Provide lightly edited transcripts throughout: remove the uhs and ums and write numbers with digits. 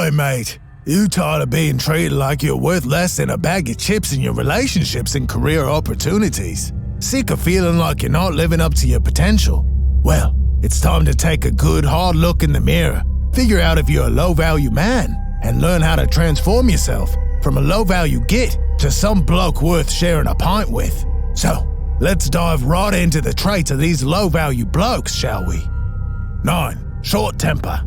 Oi, mate. You tired of being treated like you're worth less than a bag of chips in your relationships and career opportunities? Sick of feeling like you're not living up to your potential? Well, it's time to take a good hard look in the mirror, figure out if you're a low-value man, and learn how to transform yourself from a low-value git to some bloke worth sharing a pint with. So, let's dive right into the traits of these low-value blokes, shall we? 9. Short temper.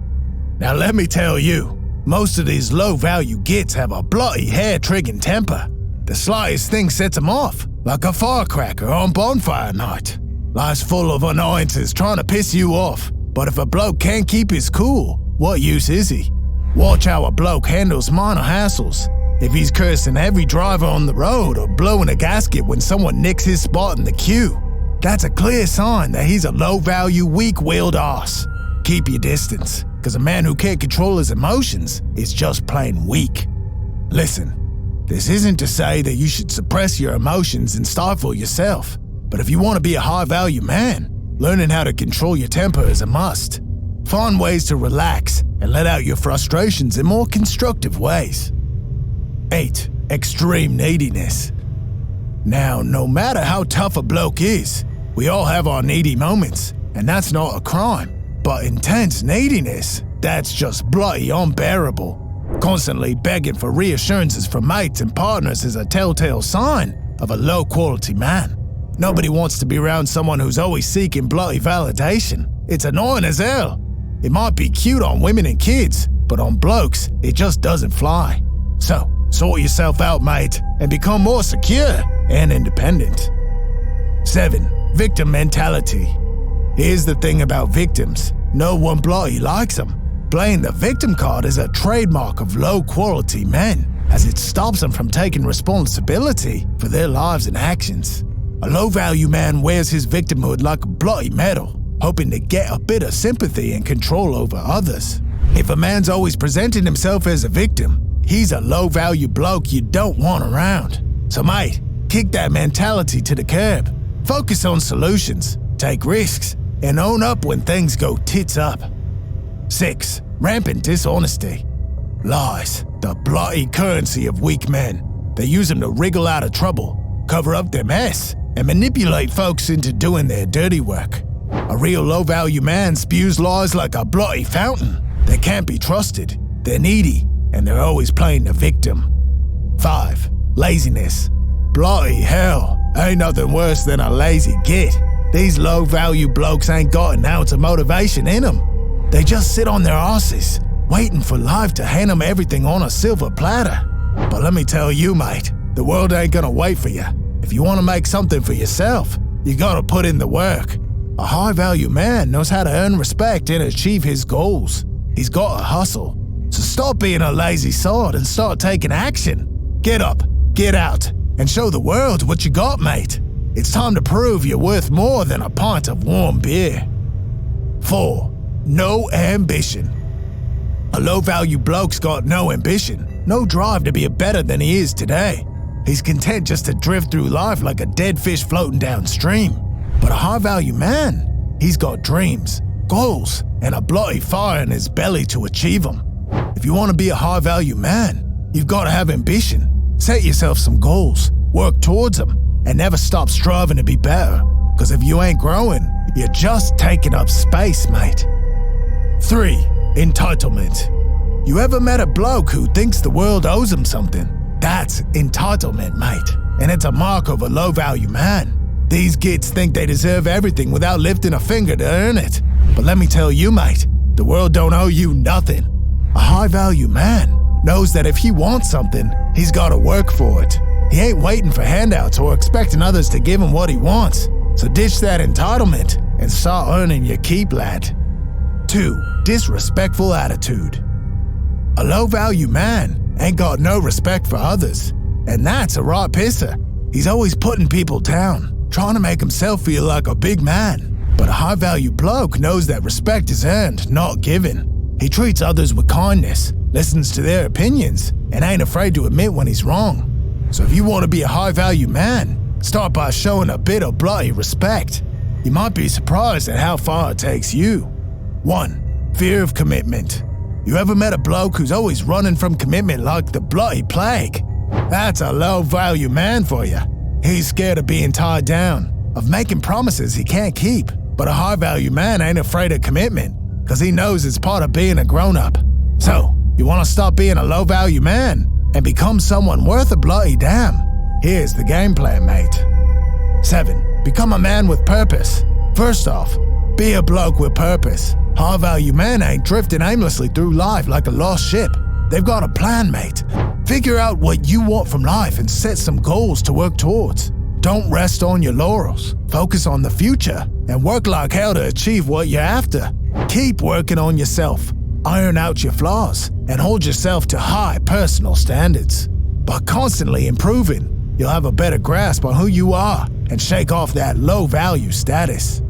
Now let me tell you, most of these low-value gits have a bloody hair-triggering temper. The slightest thing sets them off, like a firecracker on bonfire night. Life's full of annoyances trying to piss you off, but if a bloke can't keep his cool, what use is he? Watch how a bloke handles minor hassles. If he's cursing every driver on the road or blowing a gasket when someone nicks his spot in the queue, that's a clear sign that he's a low-value, weak-willed ass. Keep your distance, because a man who can't control his emotions is just plain weak. Listen, this isn't to say that you should suppress your emotions and stifle yourself, but if you want to be a high-value man, learning how to control your temper is a must. Find ways to relax and let out your frustrations in more constructive ways. 8. Extreme neediness. Now, no matter how tough a bloke is, we all have our needy moments, and that's not a crime. But intense neediness, that's just bloody unbearable. Constantly begging for reassurances from mates and partners is a telltale sign of a low-quality man. Nobody wants to be around someone who's always seeking bloody validation. It's annoying as hell. It might be cute on women and kids, but on blokes, it just doesn't fly. So, sort yourself out, mate, and become more secure and independent. 7. Victim mentality. Here's the thing about victims. No one bloody likes them. Playing the victim card is a trademark of low-quality men, as it stops them from taking responsibility for their lives and actions. A low-value man wears his victimhood like a bloody medal, hoping to get a bit of sympathy and control over others. If a man's always presenting himself as a victim, he's a low-value bloke you don't want around. So mate, kick that mentality to the curb. Focus on solutions, take risks, and own up when things go tits up. 6. Rampant dishonesty. Lies, the bloody currency of weak men. They use them to wriggle out of trouble, cover up their mess, and manipulate folks into doing their dirty work. A real low-value man spews lies like a bloody fountain. They can't be trusted, they're needy, and they're always playing the victim. 5. Laziness. Bloody hell, ain't nothing worse than a lazy git. These low-value blokes ain't got an ounce of motivation in them. They just sit on their asses, waiting for life to hand them everything on a silver platter. But let me tell you, mate, the world ain't gonna wait for you. If you want to make something for yourself, you gotta put in the work. A high-value man knows how to earn respect and achieve his goals. He's got a hustle. So stop being a lazy sod and start taking action. Get up, get out, and show the world what you got, mate. It's time to prove you're worth more than a pint of warm beer. 4. No ambition. A low-value bloke's got no ambition, no drive to be better than he is today. He's content just to drift through life like a dead fish floating downstream. But a high-value man, he's got dreams, goals, and a bloody fire in his belly to achieve them. If you want to be a high-value man, you've got to have ambition. Set yourself some goals, work towards them, and never stop striving to be better. Because if you ain't growing, you're just taking up space, mate. 3. Entitlement. You ever met a bloke who thinks the world owes him something? That's entitlement, mate. And it's a mark of a low-value man. These gits think they deserve everything without lifting a finger to earn it. But let me tell you, mate, the world don't owe you nothing. A high-value man knows that if he wants something, he's got to work for it. He ain't waiting for handouts or expecting others to give him what he wants. So ditch that entitlement and start earning your keep, lad. 2. Disrespectful attitude. A low-value man ain't got no respect for others. And that's a right pisser. He's always putting people down, trying to make himself feel like a big man. But a high-value bloke knows that respect is earned, not given. He treats others with kindness, listens to their opinions, and ain't afraid to admit when he's wrong. So if you want to be a high-value man, start by showing a bit of bloody respect. You might be surprised at how far it takes you. 1. Fear of commitment. You ever met a bloke who's always running from commitment like the bloody plague? That's a low-value man for you. He's scared of being tied down, of making promises he can't keep. But a high-value man ain't afraid of commitment, because he knows it's part of being a grown-up. So, you want to stop being a low-value man and become someone worth a bloody damn? Here's the game plan, mate. 7. Become a man with purpose. First off, be a bloke with purpose. High-value men ain't drifting aimlessly through life like a lost ship. They've got a plan, mate. Figure out what you want from life and set some goals to work towards. Don't rest on your laurels. Focus on the future and work like hell to achieve what you're after. Keep working on yourself. Iron out your flaws and hold yourself to high personal standards. By constantly improving, you'll have a better grasp on who you are and shake off that low-value status.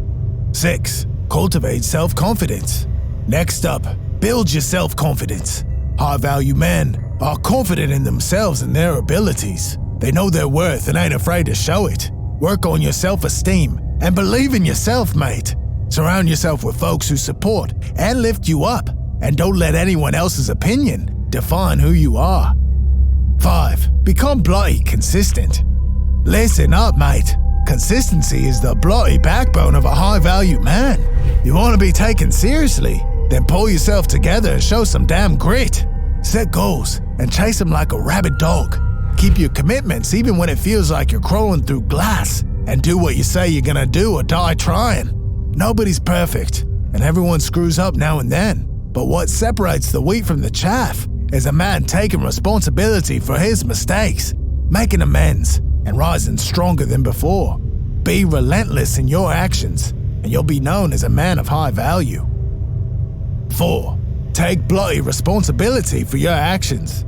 6. Cultivate self-confidence. Next up, build your self-confidence. High-value men are confident in themselves and their abilities. They know their worth and ain't afraid to show it. Work on your self-esteem and believe in yourself, mate. Surround yourself with folks who support and lift you up, and don't let anyone else's opinion define who you are. 5. Become bloody consistent. Listen up, mate. Consistency is the bloody backbone of a high-value man. You want to be taken seriously? Then pull yourself together and show some damn grit. Set goals and chase them like a rabid dog. Keep your commitments even when it feels like you're crawling through glass, and do what you say you're gonna do or die trying. Nobody's perfect, and everyone screws up now and then. But what separates the wheat from the chaff is a man taking responsibility for his mistakes, making amends, and rising stronger than before. Be relentless in your actions, and you'll be known as a man of high value. 4. Take bloody responsibility for your actions.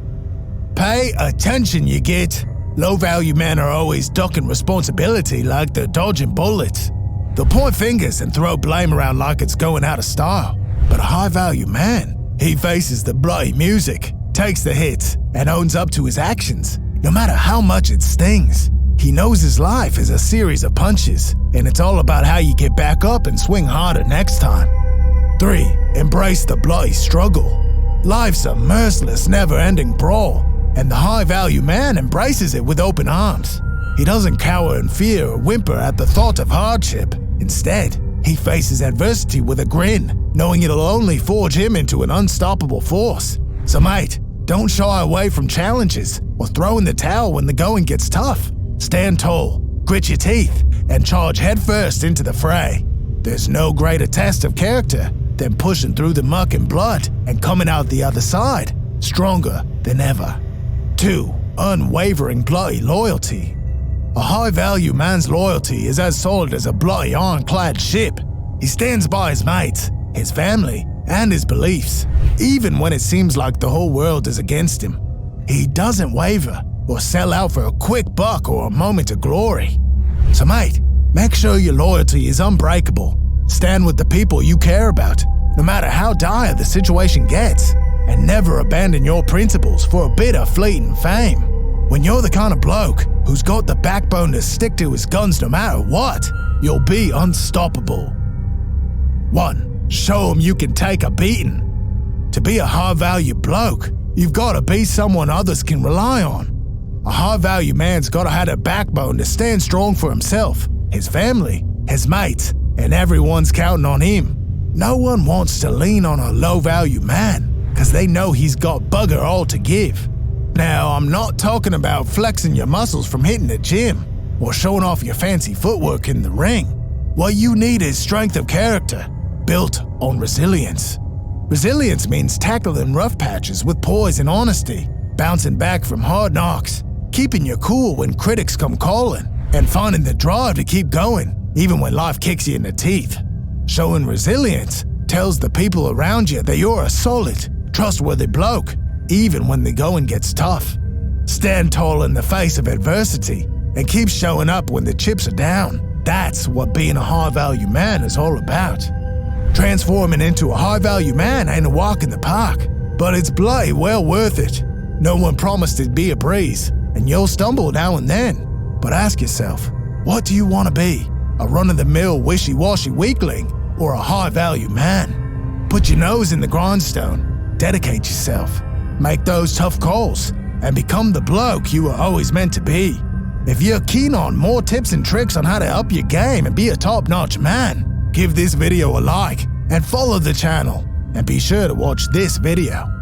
Pay attention, you get. Low-value men are always ducking responsibility like they're dodging bullets. They'll point fingers and throw blame around like it's going out of style. But a high-value man, he faces the bloody music, takes the hits, and owns up to his actions, no matter how much it stings. He knows his life is a series of punches, and it's all about how you get back up and swing harder next time. 3. Embrace the bloody struggle. Life's a merciless, never-ending brawl, and the high-value man embraces it with open arms. He doesn't cower in fear or whimper at the thought of hardship. Instead, he faces adversity with a grin, knowing it'll only forge him into an unstoppable force. So mate, don't shy away from challenges or throw in the towel when the going gets tough. Stand tall, grit your teeth, and charge headfirst into the fray. There's no greater test of character than pushing through the muck and blood and coming out the other side, stronger than ever. 2. Unwavering bloody loyalty. A high-value man's loyalty is as solid as a bloody ironclad ship. He stands by his mates, his family, and his beliefs, even when it seems like the whole world is against him. He doesn't waver or sell out for a quick buck or a moment of glory. So mate, make sure your loyalty is unbreakable. Stand with the people you care about, no matter how dire the situation gets, and never abandon your principles for a bit of fleeting fame. When you're the kind of bloke who's got the backbone to stick to his guns no matter what, you'll be unstoppable. 1. Show 'em you can take a beating. To be a high-value bloke, you've got to be someone others can rely on. A high-value man's got to have a backbone to stand strong for himself, his family, his mates, and everyone's counting on him. No one wants to lean on a low-value man, because they know he's got bugger all to give. Now, I'm not talking about flexing your muscles from hitting the gym, or showing off your fancy footwork in the ring. What you need is strength of character, built on resilience. Resilience means tackling rough patches with poise and honesty, bouncing back from hard knocks, keeping your cool when critics come calling, and finding the drive to keep going, even when life kicks you in the teeth. Showing resilience tells the people around you that you're a solid, trustworthy bloke, even when the going gets tough. Stand tall in the face of adversity and keep showing up when the chips are down. That's what being a high-value man is all about. Transforming into a high-value man ain't a walk in the park, but it's bloody well worth it. No one promised it'd be a breeze, and you'll stumble now and then. But ask yourself, what do you want to be? A run-of-the-mill, wishy-washy weakling, or a high-value man? Put your nose in the grindstone. dedicate yourself, make those tough calls, and become the bloke you were always meant to be. If you're keen on more tips and tricks on how to up your game and be a top-notch man, give this video a like and follow the channel. And be sure to watch this video.